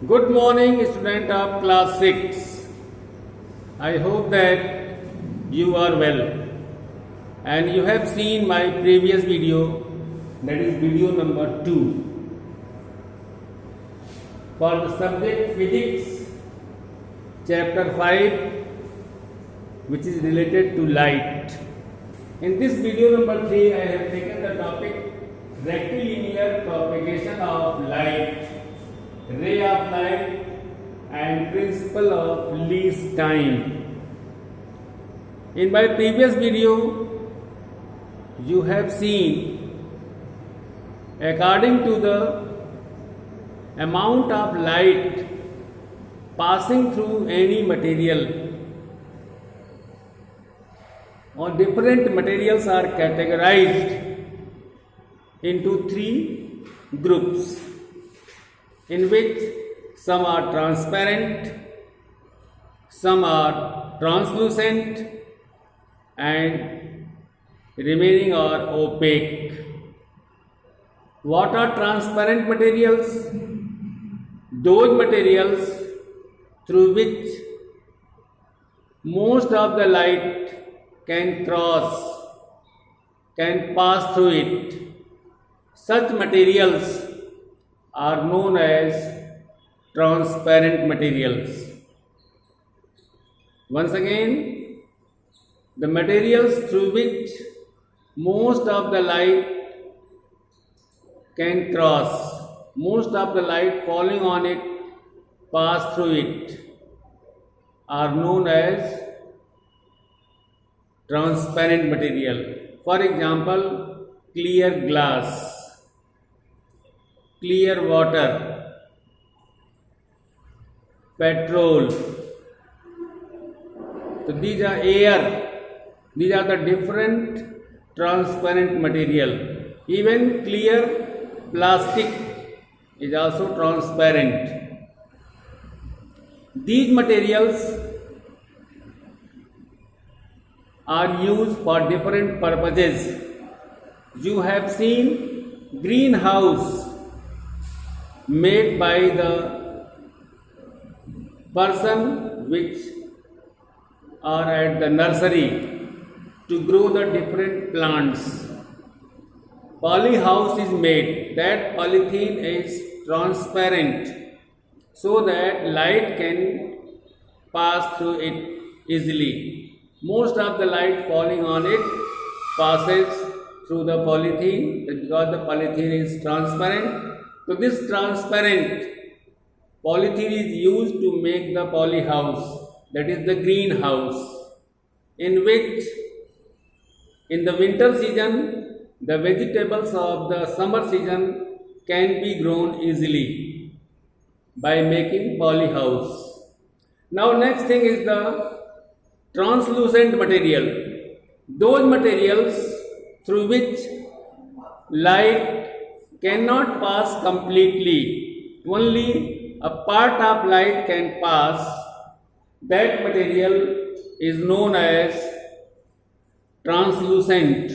Good morning, student of class 6. I hope that you are well and you have seen my previous video, that is video number 2, for the subject physics, chapter 5, which is related to light. In this video number 3, I have taken the topic rectilinear propagation of light, ray of light and principle of least time. In my previous video, you have seen according to the amount of light passing through any material, or different materials are categorized into 3 groups, in which some are transparent, some are translucent, and remaining are opaque. What are transparent materials? Those materials through which most of the light can pass through it. Such materials are known as transparent materials. Once again, the materials through which most of the light can cross, most of the light falling on it, pass through it, are known as transparent material. For example, clear glass, clear water, petrol. So these are air. These are the different transparent material. Even clear plastic is also transparent. These materials are used for different purposes. You have seen greenhouse made by the person which are at the nursery to grow the different plants. Polyhouse is made. That polythene is transparent so that light can pass through it easily. Most of the light falling on it passes through the polythene because the polythene is transparent. So this transparent polythene is used to make the polyhouse, that is the greenhouse, in which in the winter season the vegetables of the summer season can be grown easily by making polyhouse. Now next thing is the translucent material. Those materials through which light cannot pass completely, only a part of light can pass. That material is known as translucent.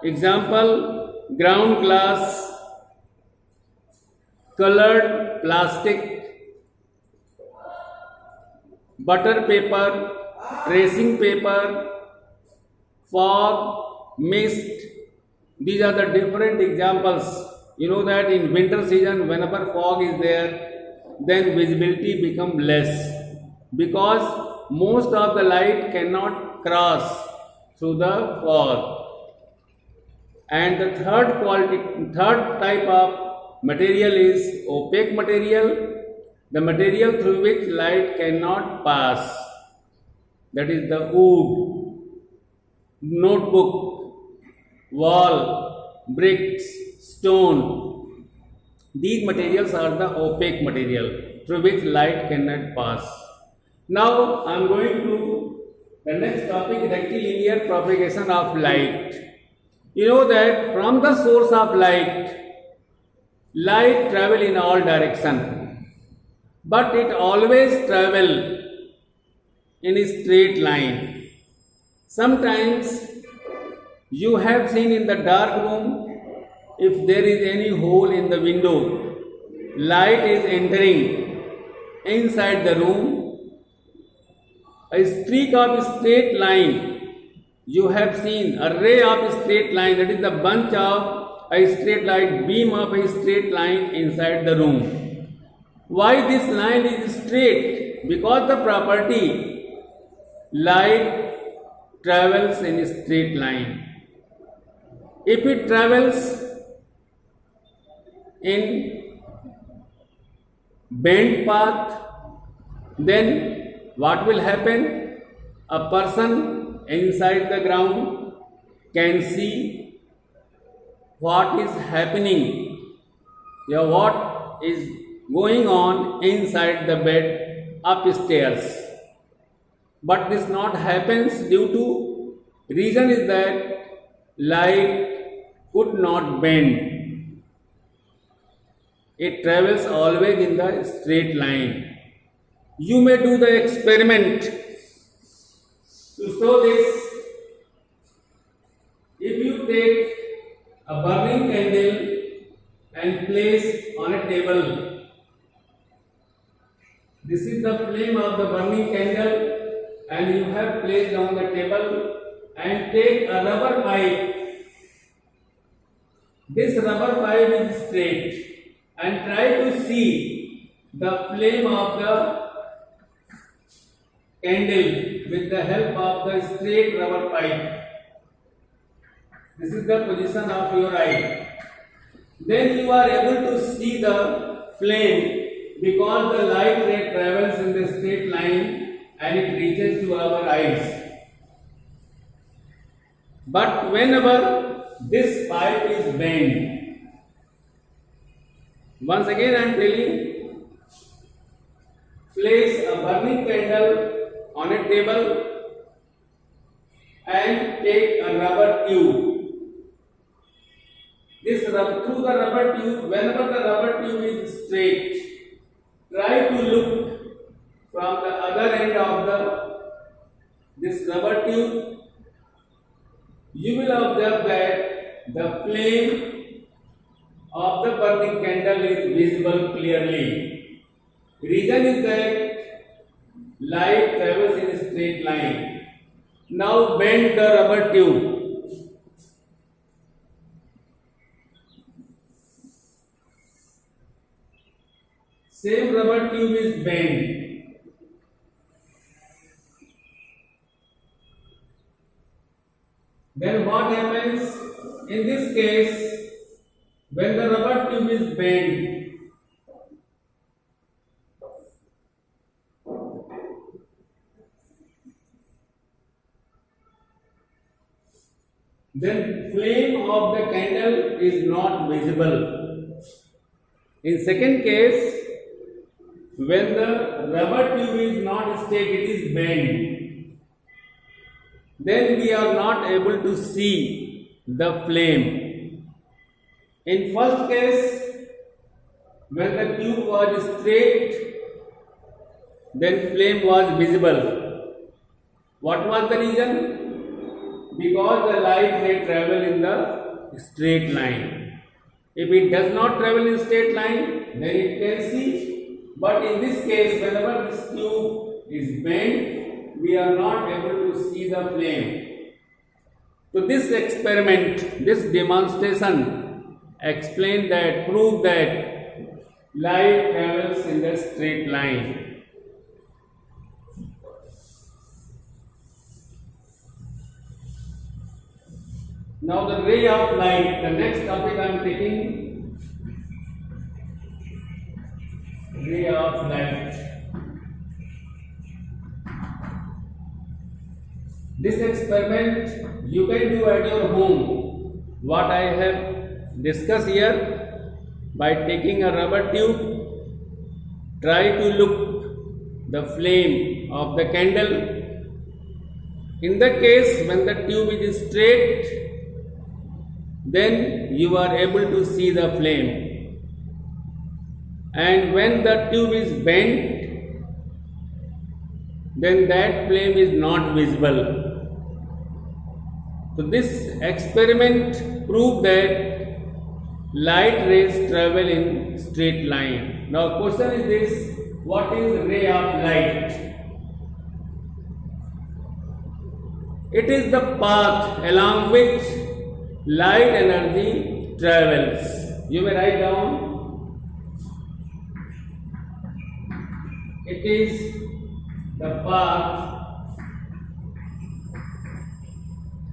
Example, ground glass, colored plastic, butter paper, tracing paper, fog, mist. These are the different examples. You know that in winter season, whenever fog is there, then visibility becomes less because most of the light cannot cross through the fog. And the third type of material is opaque material, the material through which light cannot pass. That is the wood, notebook, wall, bricks, stone. These materials are the opaque material through which light cannot pass. Now I am going to the next topic, rectilinear propagation of light. You know that from the source of light travel in all directions, but it always travel in a straight line. Sometimes you have seen in the dark room, if there is any hole in the window, light is entering inside the room, a streak of straight line. You have seen a ray of straight line, that is the bunch of a straight line, beam of a straight line inside the room. Why this line is straight? Because the property light travels in a straight line. If it travels in bent path, then what will happen? A person inside the ground can see what is happening, what is going on inside the bed upstairs. But this not happens due to reason is that light could not bend. It travels always in the straight line. You may do the experiment to show this. If you take a burning candle and place on a table, this is the flame of the burning candle, and you have placed on the table, and take a rubber pipe. This rubber pipe is straight, and try to see the flame of the candle with the help of the straight rubber pipe. This is the position of your eye. Then you are able to see the flame, because the light ray travels in the straight line and it reaches to our eyes. But whenever this pipe is bent, once again I am telling, place a burning candle on a table and take a rubber tube. Through the rubber tube, whenever the rubber tube is straight, try to look from the other end of this rubber tube. You will observe that the flame of the burning candle is visible clearly. Reason is that light travels in a straight line. Now bend the rubber tube. Same rubber tube is bent. Then what happens? In this case, when the rubber tube is bent, then flame of the candle is not visible. In second case, when the rubber tube is not straight, it is bent, then we are not able to see the flame. In first case, when the tube was straight, then flame was visible. What was the reason? Because the light may travel in the straight line. If it does not travel in straight line, then it can see. But in this case, whenever this tube is bent, we are not able to see the flame. So this experiment, this demonstration proved that light travels in the straight line. Now the ray of light, the next topic I am taking. Ray of light. This experiment you can do at your home. What I have discussed here, by taking a rubber tube, try to look the flame of the candle. In the case when the tube is straight, then you are able to see the flame. And when the tube is bent, then that flame is not visible. So this experiment proved that light rays travel in straight line. Now question is this, What is ray of light? It is the path along which light energy travels. You may write down. It is the path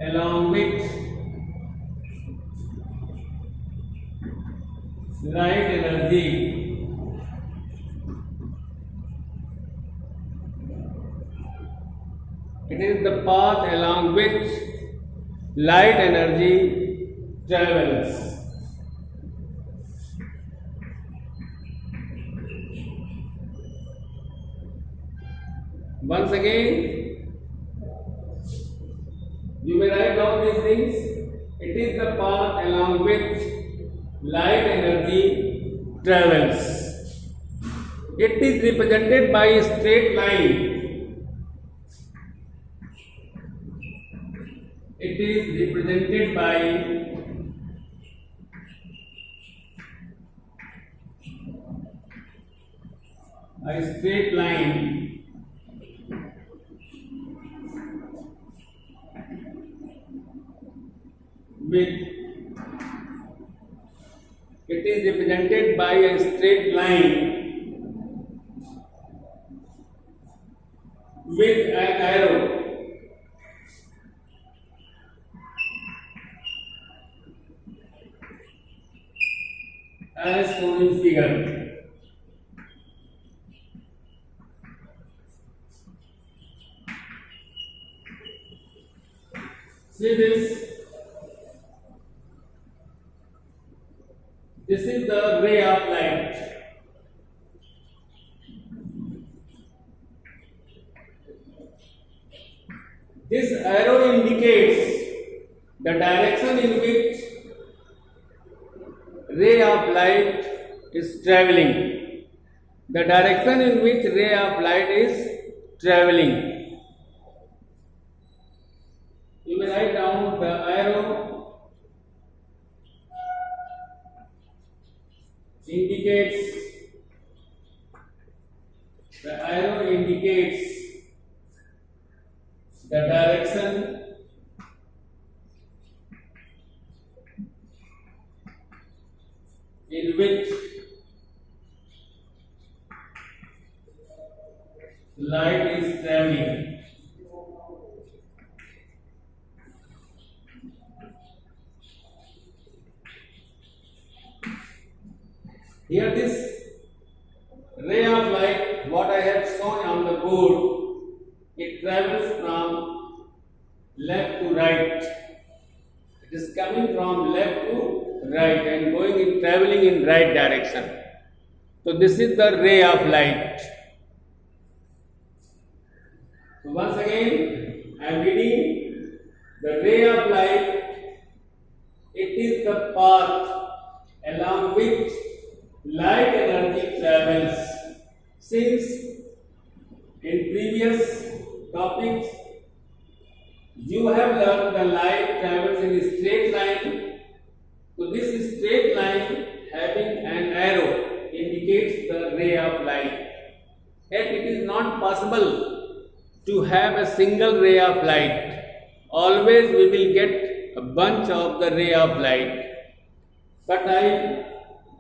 along which light energy It is the path along which light energy travels. Once again, you may write down these things. It is the path along which light energy travels. It is represented by a straight line. It is represented by a straight line with it is represented by a straight line with an arrow. As shown in figure. See this. This is the ray of light. This arrow indicates the direction in which ray of light is traveling. The direction in which ray of light is traveling. You may write down the arrow indicates the direction in which light is traveling. Here this ray of light, what I have shown on the board, it travels from left to right. It is coming from left to right and going in traveling in right direction. So this is the ray of light. So once again I am reading the ray of light. It is the path along which light energy travels. Since in previous topics you have learned the light travels in a straight line. So this straight line having an arrow indicates the ray of light. Yet it is not possible to have a single ray of light. Always we will get a bunch of the ray of light. But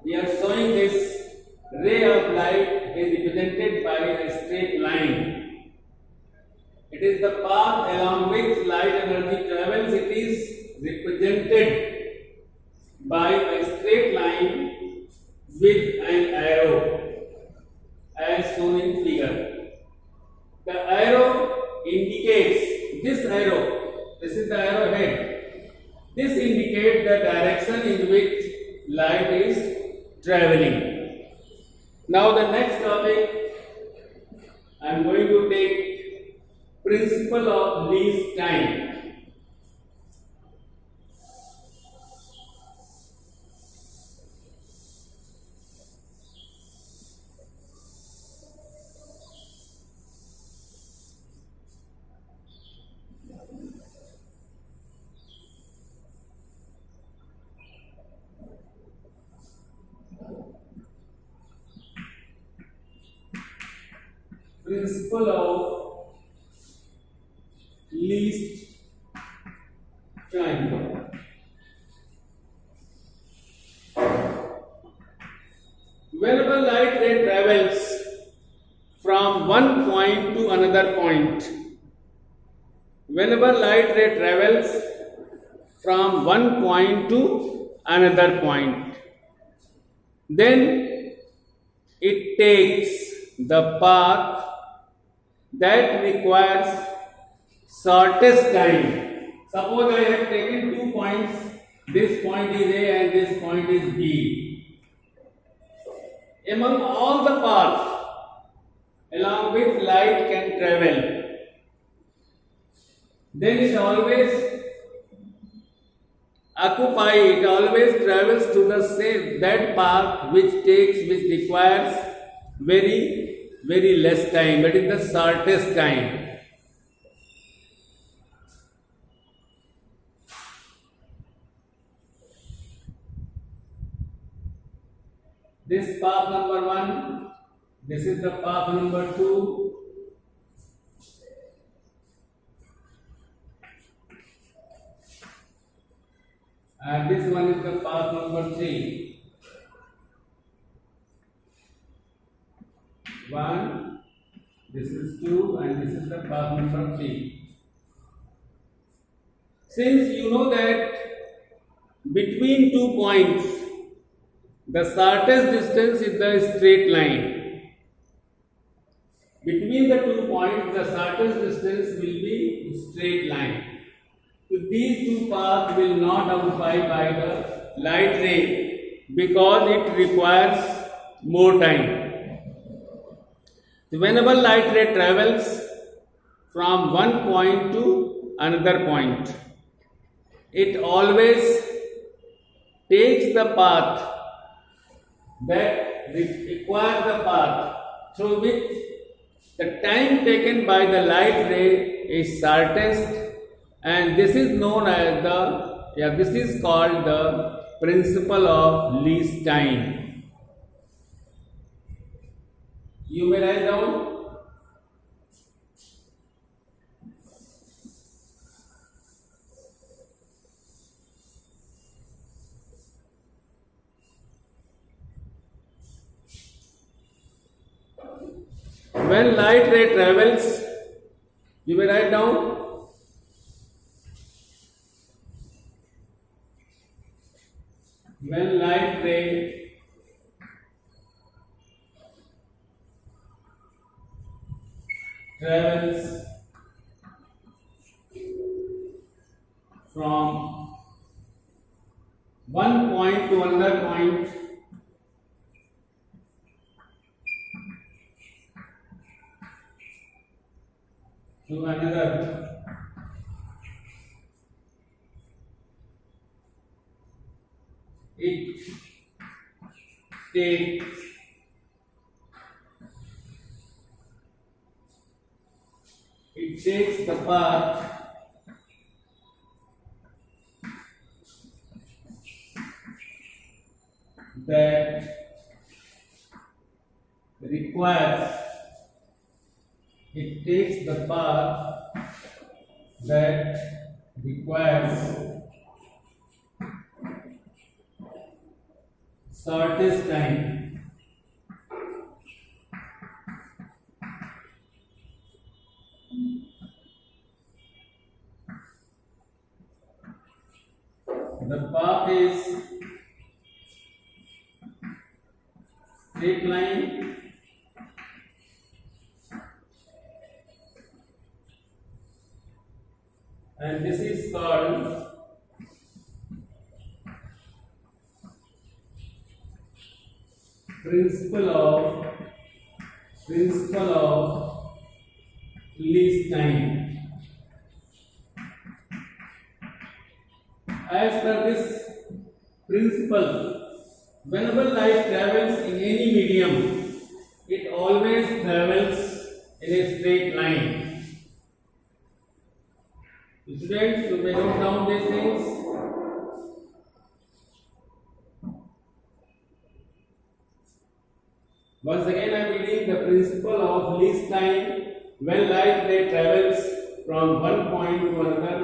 we are showing this ray of light is represented by a straight line. It is the path along which light energy travels. It is represented by a straight line with an arrow as shown in figure. The arrow indicates this is the arrowhead. This indicates the direction in which light is traveling. Now the next topic I am going to take principle of least time. principle of least time. Whenever light ray travels from one point to another point, whenever light ray travels from one point to another point, then it takes the path that requires shortest time. Suppose I have taken 2 points, this point is A and this point is B. Among all the paths along which light can travel, then it always travels to the same that path which requires very less time, that is the shortest time. This path number 1, this is the path number 2, and this one is the path number 3. 1, this is 2, and this is the path number 3. Since you know that between 2 points, the shortest distance is the straight line. Between the 2 points, the shortest distance will be straight line. So these 2 paths will not occupied by the light ray because it requires more time. So whenever light ray travels from one point to another point, it always takes the path that requires the path through which the time taken by the light ray is shortest, and this is known as this is called the principle of least time. You may write down. When light ray travels, you may write down. When light ray travels from one point to another point, to another, it takes the path that requires shortest time. The path is straight line, and this is called principle of least time. As per this principle, whenever light travels in any medium, it always travels in a straight line. Students, you may note down these things. Once again, I am reading the principle principle of least time. When light ray travels from one point to another,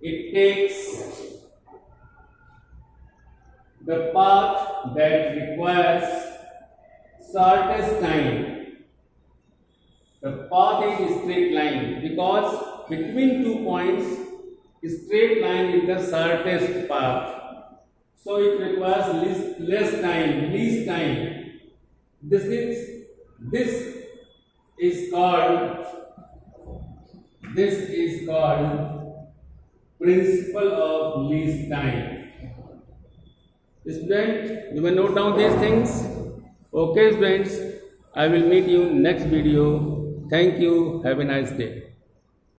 it takes the path that requires shortest time. The path is a straight line because between 2 points, a straight line is the shortest path. So it requires least time. This is called principle of least time. Student, you may note down these things. Okay, friends, I will meet you next video. Thank you. Have a nice day.